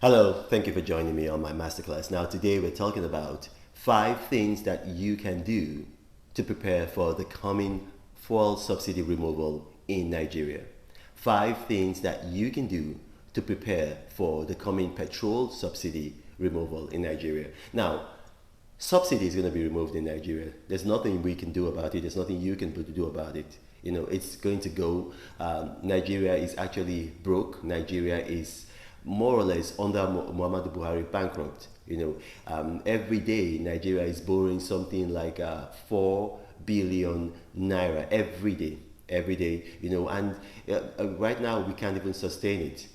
Hello, thank you for joining me on my masterclass. Now, today we're talking about 5 things that you can do to prepare for the coming fuel subsidy removal in Nigeria. 5 things that you can do to prepare for the coming petrol subsidy removal in Nigeria. Now, subsidy is going to be removed in Nigeria. There's nothing we can do about it. There's nothing you can do about it. It's going to go. Nigeria is actually broke. Nigeria is more or less under Muhammadu Buhari bankrupt. Every day Nigeria is borrowing something like 4 billion naira every day. And right now we can't even sustain it.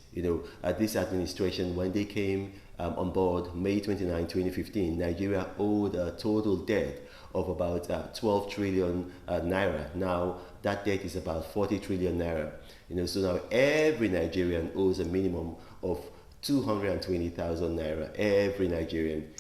This administration, when they came on board May 29, 2015, Nigeria owed a total debt of about 12 trillion naira. Now that debt is about 40 trillion naira. So now every Nigerian owes a minimum of 220,000 naira. Every Nigerian,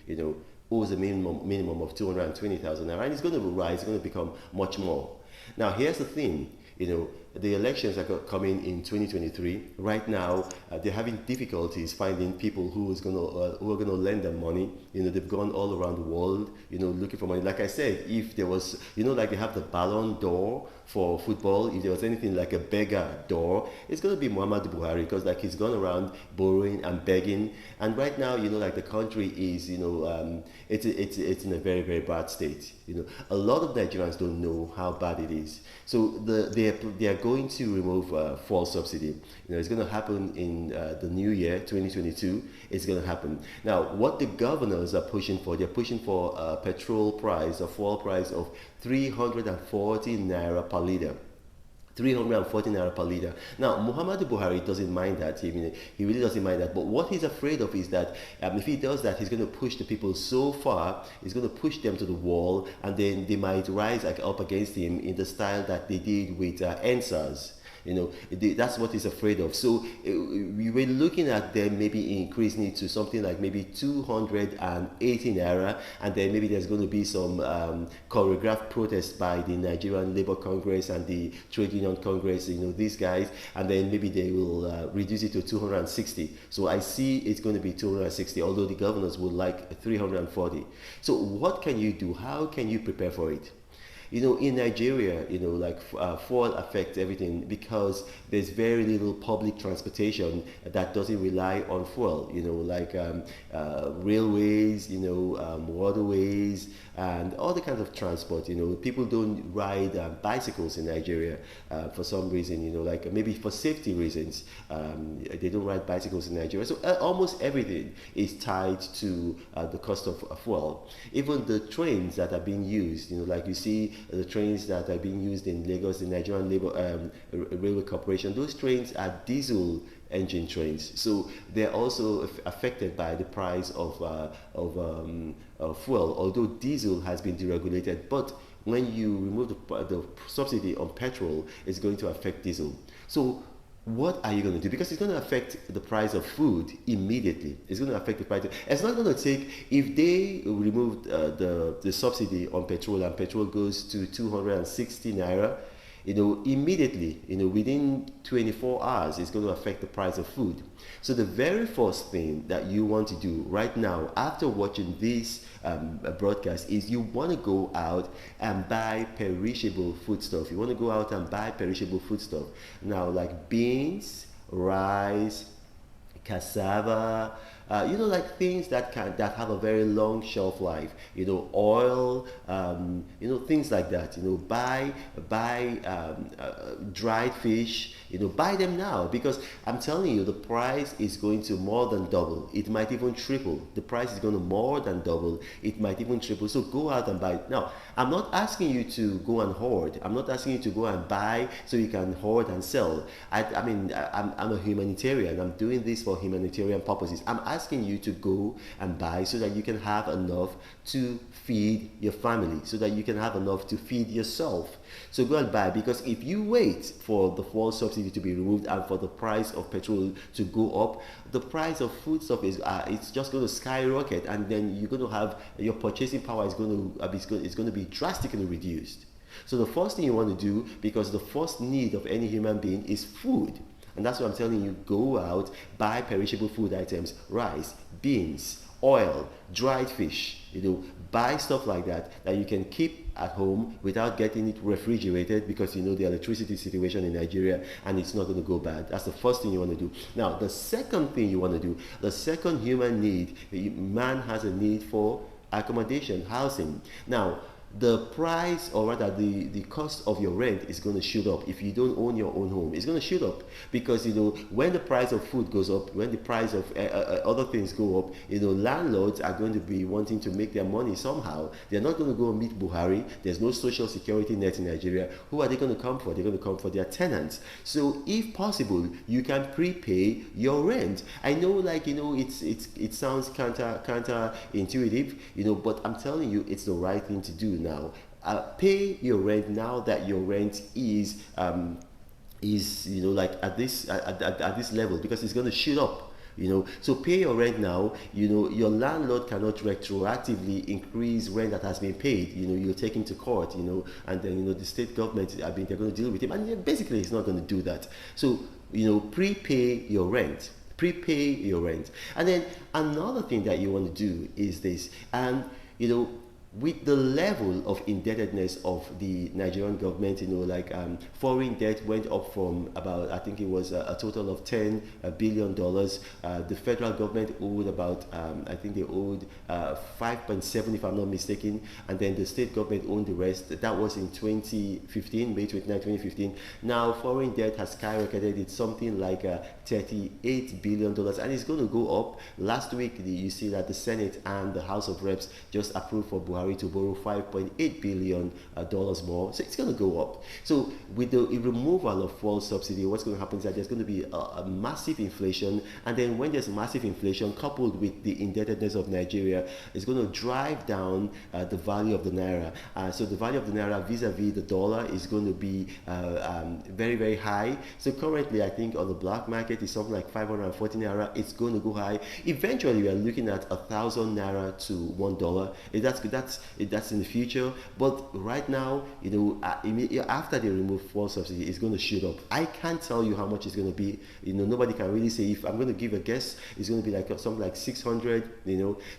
owes a minimum of 220,000 naira, and it's going to rise. It's going to become much more. Now here's the thing. The elections are coming in 2023. Right now, they're having difficulties finding people who are gonna lend them money. They've gone all around the world, looking for money. Like I said, if there was, like they have the Ballon d'Or for football, if there was anything like a beggar door, it's gonna be Muhammadu Buhari, because he's gone around borrowing and begging. And right now, the country is, it's in a very, very bad state. A lot of Nigerians don't know how bad it is. So they are going to remove fuel subsidy. It's going to happen in the new year, 2022. It's going to happen. Now, what the governors are pushing for, they're pushing for a petrol price, a fuel price of 340 naira per liter. 340 naira per liter. Now, Muhammadu Buhari doesn't mind that. He really doesn't mind that. But what he's afraid of is that if he does that, he's going to push the people so far, he's going to push them to the wall, and then they might rise up against him in the style that they did with NSAS. That's what he's afraid of. So we were looking at them maybe increasing it to something like maybe 280 naira, and then maybe there's going to be some choreographed protests by the Nigerian Labour Congress and the Trade Union Congress, these guys, and then maybe they will reduce it to 260. So I see it's going to be 260, although the governors would like 340. So what can you do? How can you prepare for it? In Nigeria, fuel affects everything because there's very little public transportation that doesn't rely on fuel, railways, waterways, and all the kinds of transport. People don't ride bicycles in Nigeria for some reason, maybe for safety reasons. They don't ride bicycles in Nigeria. So almost everything is tied to the cost of fuel. Even the trains that are being used, you see the trains that are being used in Lagos, the Nigerian Railway Corporation, those trains are diesel engine trains, so they're also affected by the price of fuel, although diesel has been deregulated. But when you remove the subsidy on petrol, it's going to affect diesel. So what are you going to do? Because it's going to affect the price of food immediately. It's going to affect the price. It's not going to take, if they remove the subsidy on petrol and petrol goes to 260 naira, immediately, within 24 hours, it's going to affect the price of food. So the very first thing that you want to do right now, after watching this broadcast, is you want to go out and buy perishable foodstuff. You want to go out and buy perishable foodstuff. Now, like beans, rice, cassava, things that have a very long shelf life. Oil, things like that. Buy dried fish. Buy them now, because I'm telling you, the price is going to more than double. It might even triple. The price is going to more than double. It might even triple. So go out and buy. Now, I'm not asking you to go and hoard. I'm not asking you to go and buy so you can hoard and sell. I'm a humanitarian. I'm doing this for humanitarian purposes. I'm asking you to go and buy so that you can have enough to feed your family, so that you can have enough to feed yourself. So go and buy, because if you wait for the fuel subsidy to be removed and for the price of petrol to go up, the price of foodstuff is it's just going to skyrocket, and then you're going to have your purchasing power is going to be drastically reduced. So the first thing you want to do, because the first need of any human being is food. And that's what I'm telling you. Go out, buy perishable food items, rice, beans, oil, dried fish, buy stuff like that that you can keep at home without getting it refrigerated, because the electricity situation in Nigeria, and it's not going to go bad. That's the first thing you want to do. Now, the second thing you want to do, the second human need, man has a need for accommodation, housing. Now, the price, or rather the cost of your rent is going to shoot up. If you don't own your own home, it's going to shoot up, because when the price of food goes up, when the price of other things go up, landlords are going to be wanting to make their money somehow. They're not going to go meet Buhari. There's no social security net in Nigeria. Who are they going to come for? They're going to come for their tenants. So if possible, you can prepay your rent. I know, it sounds counterintuitive, but I'm telling you, it's the right thing to do now. Pay your rent now that your rent is at this level, because it's going to shoot up. So pay your rent now. Your landlord cannot retroactively increase rent that has been paid. You'll take him to court, and then the state government, they're going to deal with him, and basically he's not going to do that. So prepay your rent. Prepay your rent. And then another thing that you want to do is this, and with the level of indebtedness of the Nigerian government, foreign debt went up from about, I think it was a total of $10 billion. The federal government owed about, I think they owed 5.7, if I'm not mistaken, and then the state government owned the rest. That was in 2015, May 29, 2015. Now, foreign debt has skyrocketed. It's something like $38 billion, and it's going to go up. Last week, you see that the Senate and the House of Reps just approved for Buhari to borrow $5.8 billion more. So it's going to go up. So with the removal of fuel subsidy, what's going to happen is that there's going to be a massive inflation. And then when there's massive inflation coupled with the indebtedness of Nigeria, it's going to drive down the value of the naira. So the value of the naira vis-a-vis the dollar is going to be very, very high. So currently, I think on the black market, it's something like 540 naira. It's going to go high. Eventually, we are looking at 1,000 naira to $1. That's in the future, but right now, after they remove fuel subsidy, it's going to shoot up. I can't tell you how much it's going to be. Nobody can really say. If I'm going to give a guess, it's going to be like something like 600.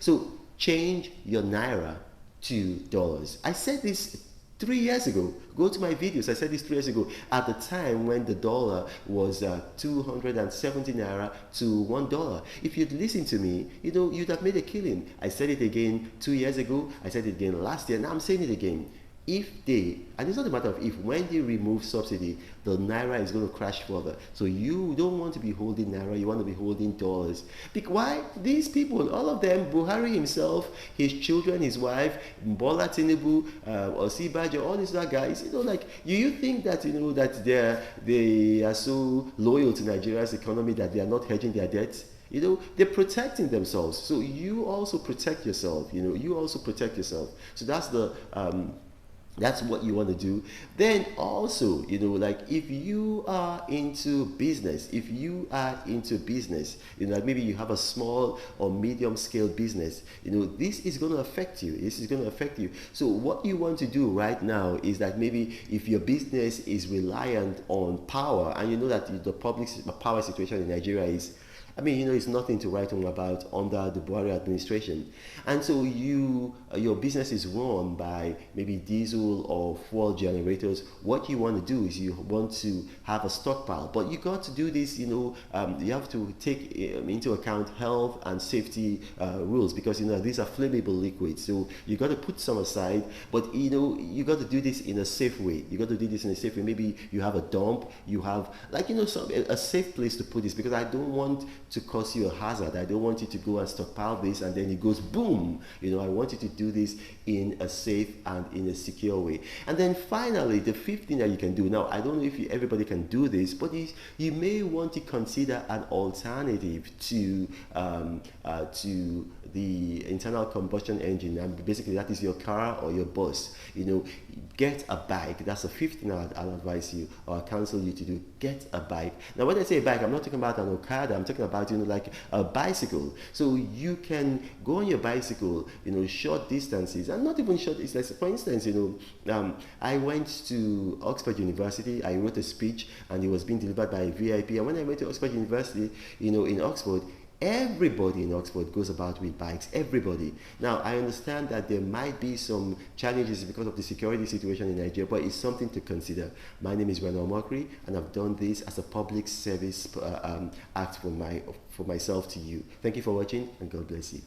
So change your naira to dollars. I said this 3 years ago. Go to my videos. I said this 3 years ago, at the time when the dollar was 270 naira to $1. If you'd listened to me, you'd have made a killing. I said it again 2 years ago. I said it again last year. Now I'm saying it again. If they, and it's not a matter of if, when they remove subsidy, the naira is going to crash further. So you don't want to be holding naira, you want to be holding dollars. Why? These people, all of them, Buhari himself, his children, his wife, Bola Tinubu, Osibajo, all these other guys, you think that, that they are so loyal to Nigeria's economy that they are not hedging their debts? They're protecting themselves. So you also protect yourself, you also protect yourself. So that's what you want to do. Then also, if you are into business, maybe you have a small or medium scale business, this is going to affect you. So what you want to do right now is that maybe if your business is reliant on power, and that the public power situation in Nigeria is, it's nothing to write home about under the Buhari administration. And so your business is run by maybe diesel or fuel generators. What you want to do is you want to have a stockpile. But you got to do this, you have to take into account health and safety rules, because, these are flammable liquids. So you got to put some aside, but, you got to do this in a safe way. Maybe you have a dump, you have, a safe place to put this, because I don't want to cause you a hazard. I don't want you to go and stockpile this and then it goes boom. I want you to do this in a safe and in a secure way. And then finally, the fifth thing that you can do. Now, I don't know if everybody can do this, but you may want to consider an alternative to the internal combustion engine, and basically that is your car or your bus. Get a bike. That's the fifth thing I'll advise you or counsel you to do. Get a bike. Now, when I say bike, I'm not talking about an Okada. I'm talking about about, like a bicycle. So you can go on your bicycle, short distances, and not even short. It's like, for instance, I went to Oxford University. I wrote a speech, and it was being delivered by a VIP. And when I went to Oxford University, in Oxford, everybody in Oxford goes about with bikes. Everybody. Now, I understand that there might be some challenges because of the security situation in Nigeria, but it's something to consider. My name is Reno Mokri, and I've done this as a public service act for myself to you. Thank you for watching, and God bless you.